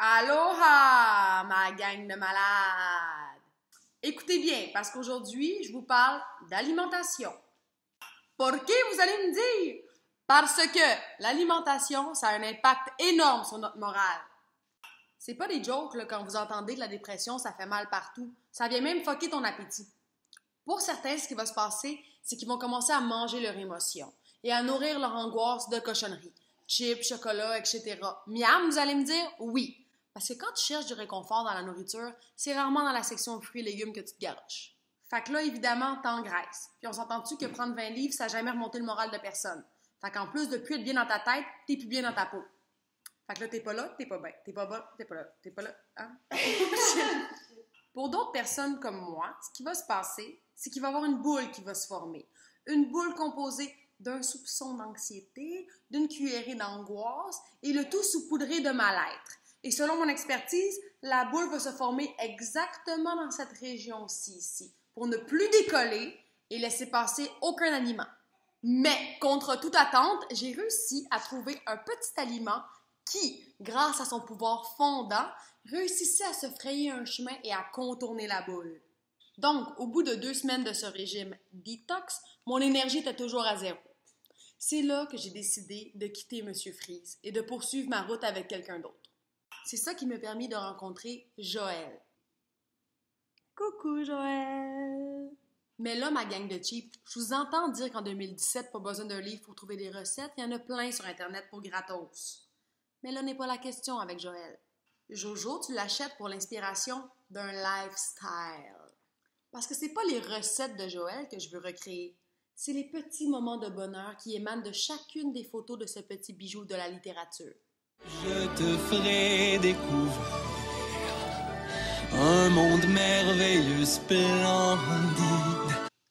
Aloha, ma gang de malades! Écoutez bien, parce qu'aujourd'hui, je vous parle d'alimentation. Pourquoi, vous allez me dire? Parce que l'alimentation, ça a un impact énorme sur notre morale. C'est pas des jokes, là, quand vous entendez que la dépression, ça fait mal partout. Ça vient même fucker ton appétit. Pour certains, ce qui va se passer, c'est qu'ils vont commencer à manger leurs émotions et à nourrir leur angoisse de cochonneries. Chips, chocolat, etc. Miam, vous allez me dire? Oui. Parce que quand tu cherches du réconfort dans la nourriture, c'est rarement dans la section fruits et légumes que tu te garoches. Fait que là, évidemment, t'engraisses. Puis on s'entend-tu que prendre 20 livres, ça n'a jamais remonté le moral de personne. Fait qu'en plus de plus être bien dans ta tête, t'es plus bien dans ta peau. Fait que là, t'es pas là, t'es pas bien. T'es pas bas, t'es pas là. T'es pas là, hein? Pour d'autres personnes comme moi, ce qui va se passer, c'est qu'il va y avoir une boule qui va se former. Une boule composée d'un soupçon d'anxiété, d'une cuillerée d'angoisse et le tout saupoudré de mal-être. Et selon mon expertise, la boule va se former exactement dans cette région-ci, ici, pour ne plus décoller et laisser passer aucun aliment. Mais, contre toute attente, j'ai réussi à trouver un petit aliment qui, grâce à son pouvoir fondant, réussissait à se frayer un chemin et à contourner la boule. Donc, au bout de 2 semaines de ce régime détox, mon énergie était toujours à zéro. C'est là que j'ai décidé de quitter M. Freeze et de poursuivre ma route avec quelqu'un d'autre. C'est ça qui m'a permis de rencontrer Joël. Coucou Joël! Mais là, ma gang de cheap, je vous entends dire qu'en 2017, pas besoin d'un livre pour trouver des recettes, il y en a plein sur Internet pour gratos. Mais là n'est pas la question avec Joël. Jojo, tu l'achètes pour l'inspiration d'un lifestyle. Parce que c'est pas les recettes de Joël que je veux recréer. C'est les petits moments de bonheur qui émanent de chacune des photos de ce petit bijou de la littérature. Je te ferai découvrir un monde merveilleux, splendide.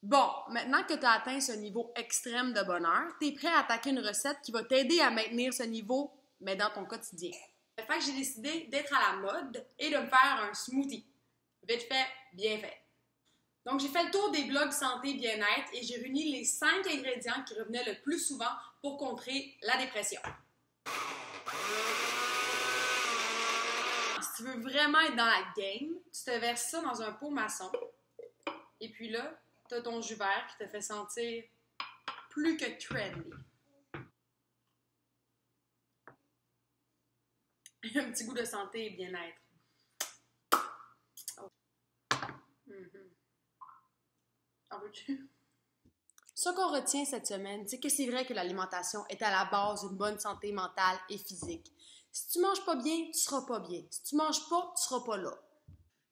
Bon, maintenant que tu as atteint ce niveau extrême de bonheur, tu es prêt à attaquer une recette qui va t'aider à maintenir ce niveau, mais dans ton quotidien. Fait que j'ai décidé d'être à la mode et de me faire un smoothie. Vite fait, bien fait. Donc, j'ai fait le tour des blogs santé bien-être et j'ai réuni les 5 ingrédients qui revenaient le plus souvent pour contrer la dépression. Si tu veux vraiment être dans la game, tu te verses ça dans un pot maçon. Et puis là, tu as ton jus vert qui te fait sentir plus que trendy. Un petit goût de santé et bien-être. Oh. En veux-tu? Ce qu'on retient cette semaine, c'est que c'est vrai que l'alimentation est à la base d'une bonne santé mentale et physique. Si tu manges pas bien, tu seras pas bien. Si tu manges pas, tu seras pas là.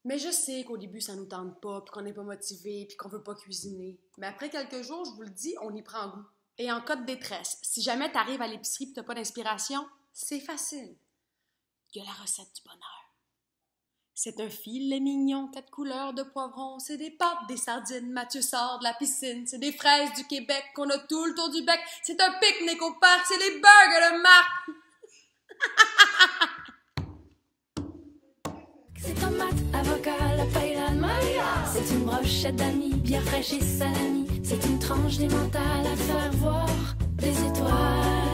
Mais je sais qu'au début, ça nous tente pas, puis qu'on n'est pas motivé, puis qu'on veut pas cuisiner. Mais après quelques jours, je vous le dis, on y prend goût. Et en cas de détresse, si jamais tu arrives à l'épicerie et tu n'as pas d'inspiration, c'est facile. Il y a la recette du bonheur. C'est un filet mignon, 4 couleurs de poivrons, c'est des pâtes, des sardines, Mathieu sort de la piscine, c'est des fraises du Québec qu'on a tout le tour du bec, c'est un pique-nique au parc, c'est les burgers de marque. C'est tomate, avocat, la paille, la Maria. C'est une brochette d'amis, bien fraîche et salami. C'est une tranche d'émental à faire voir des étoiles.